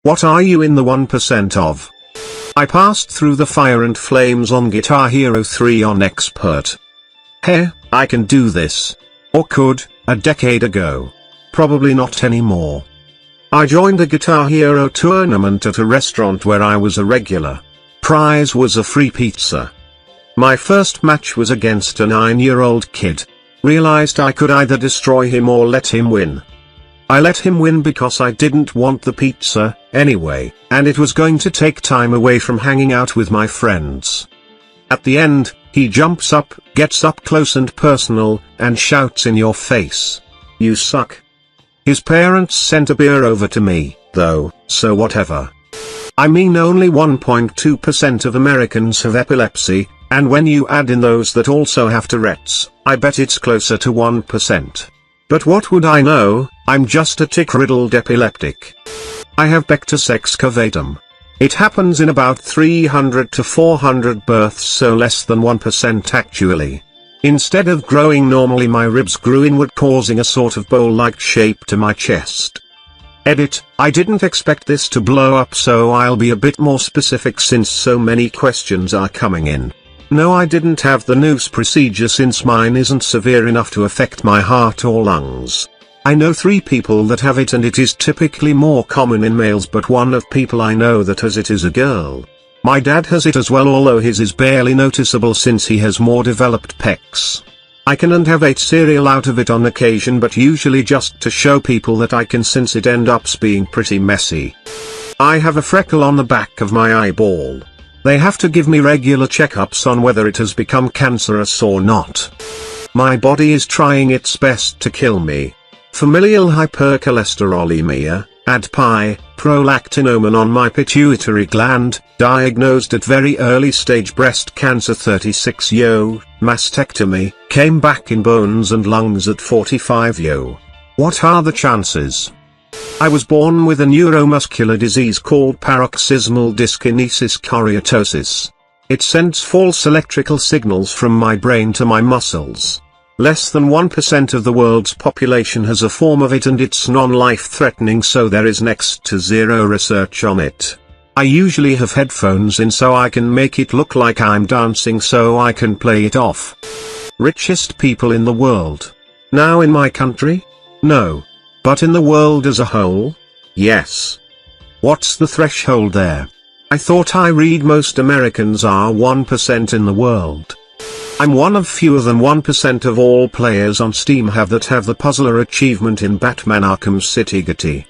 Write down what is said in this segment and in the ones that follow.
What are you in the 1% of? I passed through the fire and flames on Guitar Hero 3 on Expert. Hey, I can do this. Or could, a decade ago. Probably not anymore. I joined a Guitar Hero tournament at a restaurant where I was a regular. Prize was a free pizza. My first match was against a 9-year-old kid. Realized I could either destroy him or let him win. I let him win because I didn't want the pizza, anyway, and it was going to take time away from hanging out with my friends. At the end, he jumps up, gets up close and personal, and shouts in your face. You suck. His parents sent a beer over to me, though, so whatever. I mean only 1.2% of Americans have epilepsy, and when you add in those that also have Tourette's, I bet it's closer to 1%. But what would I know, I'm just a tick-riddled epileptic. I have Bectus excavatum. It happens in about 300 to 400 births, so less than 1% actually. Instead of growing normally, my ribs grew inward, causing a sort of bowl-like shape to my chest. Edit, I didn't expect this to blow up, so I'll be a bit more specific since so many questions are coming in. No, I didn't have the noose procedure since mine isn't severe enough to affect my heart or lungs. I know 3 people that have it, and it is typically more common in males, but one of people I know that has it is a girl. My dad has it as well, although his is barely noticeable since he has more developed pecs. I can and have ate cereal out of it on occasion, but usually just to show people that I can, since it ends up being pretty messy. I have a freckle on the back of my eyeball. They have to give me regular checkups on whether it has become cancerous or not. My body is trying its best to kill me. Familial hypercholesterolemia, ADPI, prolactinoma on my pituitary gland, diagnosed at very early stage breast cancer 36 yo, mastectomy, came back in bones and lungs at 45 yo. What are the chances? I was born with a neuromuscular disease called paroxysmal dyskinesis choriatosis. It sends false electrical signals from my brain to my muscles. Less than 1% of the world's population has a form of it, and it's non-life-threatening, so there is next to zero research on it. I usually have headphones in so I can make it look like I'm dancing, so I can play it off. Richest people in the world. Now in my country? No. But in the world as a whole? Yes. What's the threshold there? I thought I read most Americans are 1% in the world. I'm one of fewer than 1% of all players on Steam have the puzzler achievement in Batman Arkham City GT.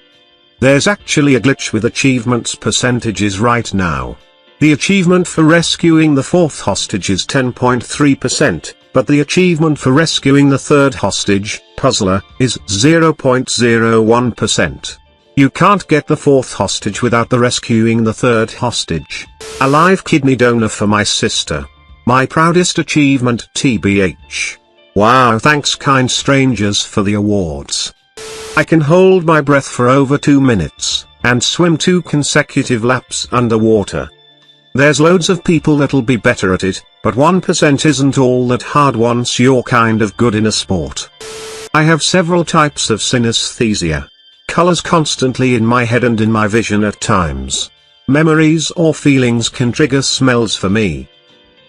There's actually a glitch with achievements percentages right now. The achievement for rescuing the 4th hostage is 10.3%, but the achievement for rescuing the 3rd hostage, puzzler, is 0.01%. You can't get the 4th hostage without the rescuing the 3rd hostage. A live kidney donor for my sister. My proudest achievement, TBH. Wow, thanks kind strangers for the awards. I can hold my breath for over 2 minutes, and swim 2 consecutive laps underwater. There's loads of people that'll be better at it, but 1% isn't all that hard once you're kind of good in a sport. I have several types of synesthesia. Colors constantly in my head and in my vision at times. Memories or feelings can trigger smells for me.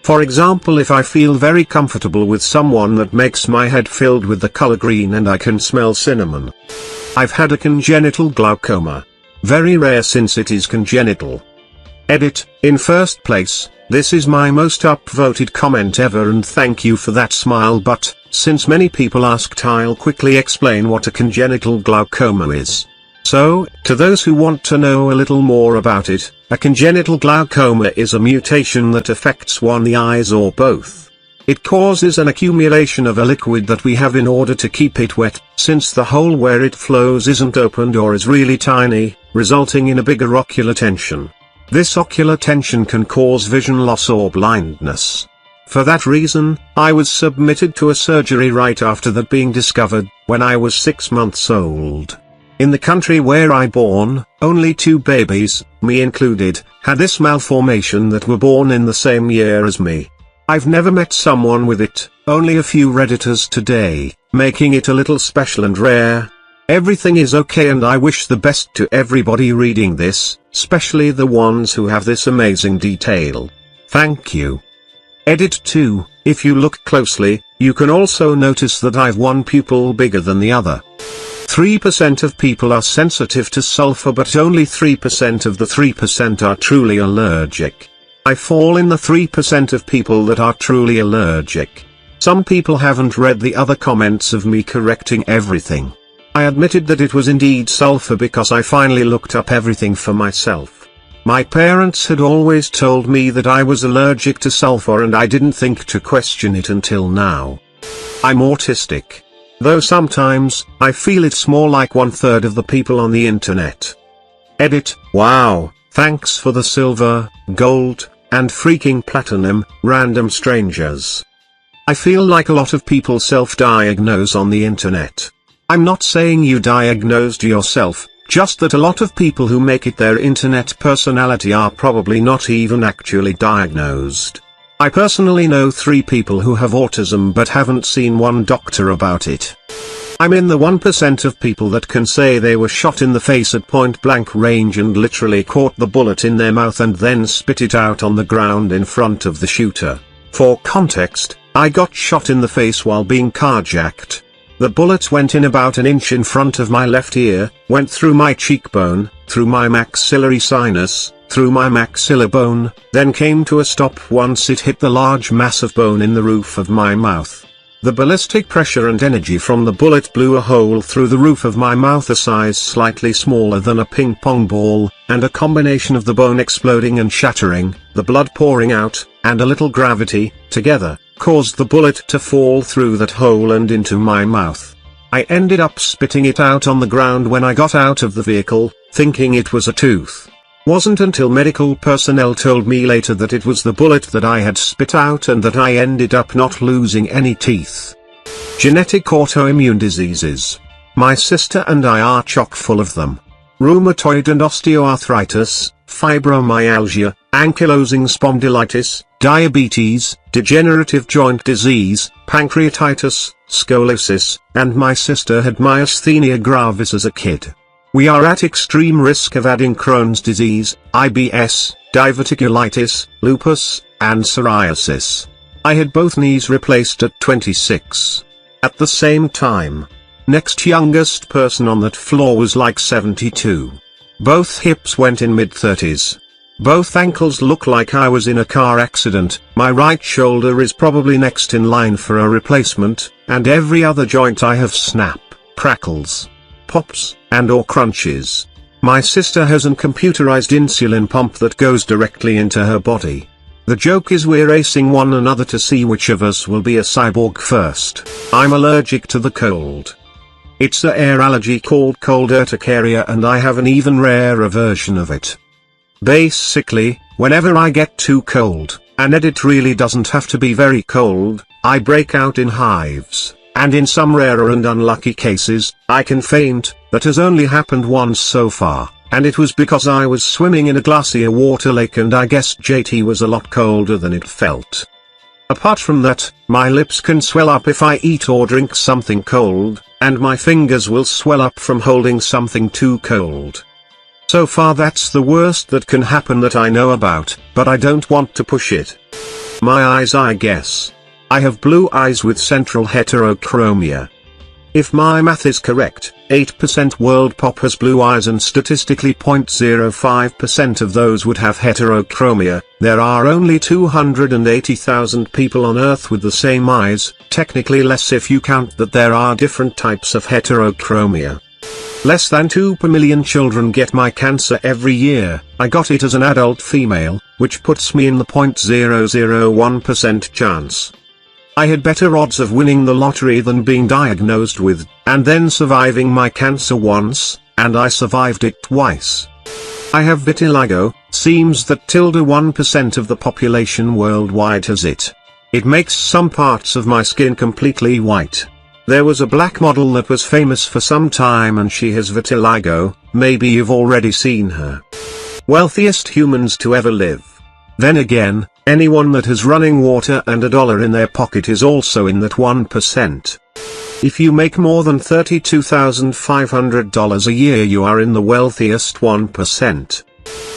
For example, if I feel very comfortable with someone, that makes my head filled with the color green and I can smell cinnamon. I've had a congenital glaucoma. Very rare since it is congenital. Edit, in first place, this is my most upvoted comment ever, and thank you for that smile, but, since many people asked, I'll quickly explain what a congenital glaucoma is. So, to those who want to know a little more about it, a congenital glaucoma is a mutation that affects one of the eyes or both. It causes an accumulation of a liquid that we have in order to keep it wet, since the hole where it flows isn't opened or is really tiny, resulting in a bigger ocular tension. This ocular tension can cause vision loss or blindness. For that reason, I was submitted to a surgery right after that being discovered, when I was 6 months old. In the country where I born, only 2 babies, me included, had this malformation that were born in the same year as me. I've never met someone with it, only a few Redditors today, making it a little special and rare. Everything is okay and I wish the best to everybody reading this, especially the ones who have this amazing detail. Thank you. Edit 2, if you look closely, you can also notice that I've one pupil bigger than the other. 3% of people are sensitive to sulfur, but only 3% of the 3% are truly allergic. I fall in the 3% of people that are truly allergic. Some people haven't read the other comments of me correcting everything. I admitted that it was indeed sulfur because I finally looked up everything for myself. My parents had always told me that I was allergic to sulfur and I didn't think to question it until now. I'm autistic. Though sometimes, I feel it's more like 1/3 of the people on the internet. Edit, wow, thanks for the silver, gold, and freaking platinum, random strangers. I feel like a lot of people self-diagnose on the internet. I'm not saying you diagnosed yourself, just that a lot of people who make it their internet personality are probably not even actually diagnosed. I personally know 3 people who have autism but haven't seen one doctor about it. I'm in the 1% of people that can say they were shot in the face at point blank range and literally caught the bullet in their mouth and then spit it out on the ground in front of the shooter. For context, I got shot in the face while being carjacked. The bullet went in about an inch in front of my left ear, went through my cheekbone, through my maxillary sinus, through my maxilla bone, then came to a stop once it hit the large mass of bone in the roof of my mouth. The ballistic pressure and energy from the bullet blew a hole through the roof of my mouth a size slightly smaller than a ping pong ball, and a combination of the bone exploding and shattering, the blood pouring out, and a little gravity, together, caused the bullet to fall through that hole and into my mouth. I ended up spitting it out on the ground when I got out of the vehicle, thinking it was a tooth. Wasn't until medical personnel told me later that it was the bullet that I had spit out and that I ended up not losing any teeth. Genetic autoimmune diseases. My sister and I are chock full of them. Rheumatoid and osteoarthritis, fibromyalgia, ankylosing spondylitis, diabetes, degenerative joint disease, pancreatitis, scoliosis, and my sister had myasthenia gravis as a kid. We are at extreme risk of adding Crohn's disease, IBS, diverticulitis, lupus, and psoriasis. I had both knees replaced at 26. At the same time. Next youngest person on that floor was like 72. Both hips went in mid-30s. Both ankles look like I was in a car accident, my right shoulder is probably next in line for a replacement, and every other joint I have snap, crackles, pops, and or crunches. My sister has an computerized insulin pump that goes directly into her body. The joke is we're racing one another to see which of us will be a cyborg first. I'm allergic to the cold. It's an air allergy called cold urticaria and I have an even rarer version of it. Basically, whenever I get too cold, and it really doesn't have to be very cold, I break out in hives, and in some rarer and unlucky cases, I can faint. That has only happened once so far, and it was because I was swimming in a glacier water lake and I guessed JT was a lot colder than it felt. Apart from that, my lips can swell up if I eat or drink something cold, and my fingers will swell up from holding something too cold. So far that's the worst that can happen that I know about, but I don't want to push it. My eyes, I guess. I have blue eyes with central heterochromia. If my math is correct, 8% world pop has blue eyes and statistically 0.05% of those would have heterochromia. There are only 280,000 people on Earth with the same eyes, technically less if you count that there are different types of heterochromia. Less than 2 per million children get my cancer every year. I got it as an adult female, which puts me in the 0.001% chance. I had better odds of winning the lottery than being diagnosed with, and then surviving my cancer once, and I survived it twice. I have vitiligo. Seems that 1% of the population worldwide has it. It makes some parts of my skin completely white. There was a black model that was famous for some time and she has vitiligo, maybe you've already seen her. Wealthiest humans to ever live. Then again, anyone that has running water and $1 in their pocket is also in that 1%. If you make more than $32,500 a year, you are in the wealthiest 1%.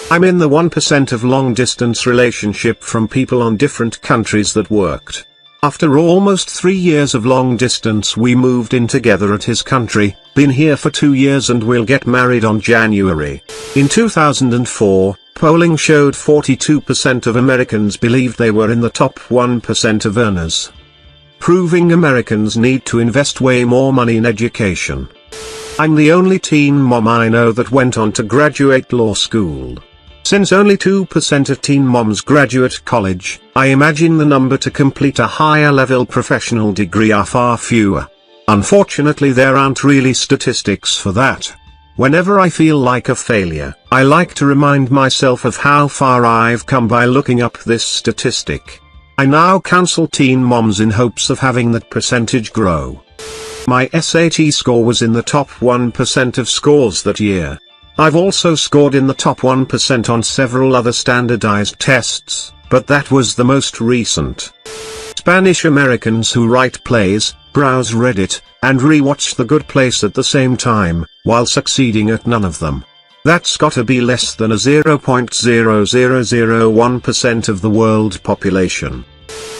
I'm in the 1% of long-distance relationship from people on different countries that worked. After almost 3 years of long distance, we moved in together at his country, been here for 2 years, and we'll get married on January. In 2004, polling showed 42% of Americans believed they were in the top 1% of earners, proving Americans need to invest way more money in education. I'm the only teen mom I know that went on to graduate law school. Since only 2% of teen moms graduate college, I imagine the number to complete a higher level professional degree are far fewer. Unfortunately, there aren't really statistics for that. Whenever I feel like a failure, I like to remind myself of how far I've come by looking up this statistic. I now counsel teen moms in hopes of having that percentage grow. My SAT score was in the top 1% of scores that year. I've also scored in the top 1% on several other standardized tests, but that was the most recent. Spanish Americans who write plays, browse Reddit, and rewatch The Good Place at the same time, while succeeding at none of them. That's gotta be less than a 0.0001% of the world population.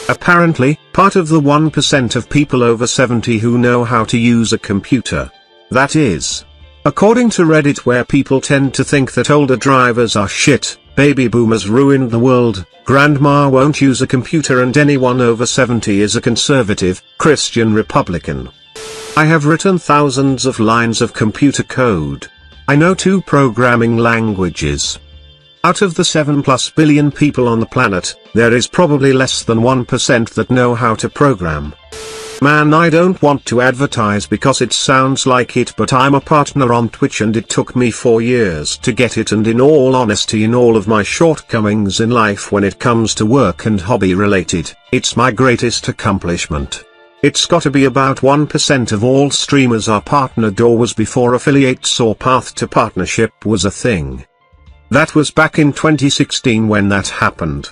Apparently, part of the 1% of people over 70 who know how to use a computer. That is, according to Reddit, where people tend to think that older drivers are shit, baby boomers ruined the world, grandma won't use a computer, and anyone over 70 is a conservative, Christian Republican. I have written thousands of lines of computer code. I know 2 programming languages. Out of the 7+ billion people on the planet, there is probably less than 1% that know how to program. Man, I don't want to advertise because it sounds like it, but I'm a partner on Twitch and it took me 4 years to get it, and in all honesty, in all of my shortcomings in life when it comes to work and hobby related, it's my greatest accomplishment. It's gotta be about 1% of all streamers are partnered or was before affiliates or path to partnership was a thing. That was back in 2016 when that happened.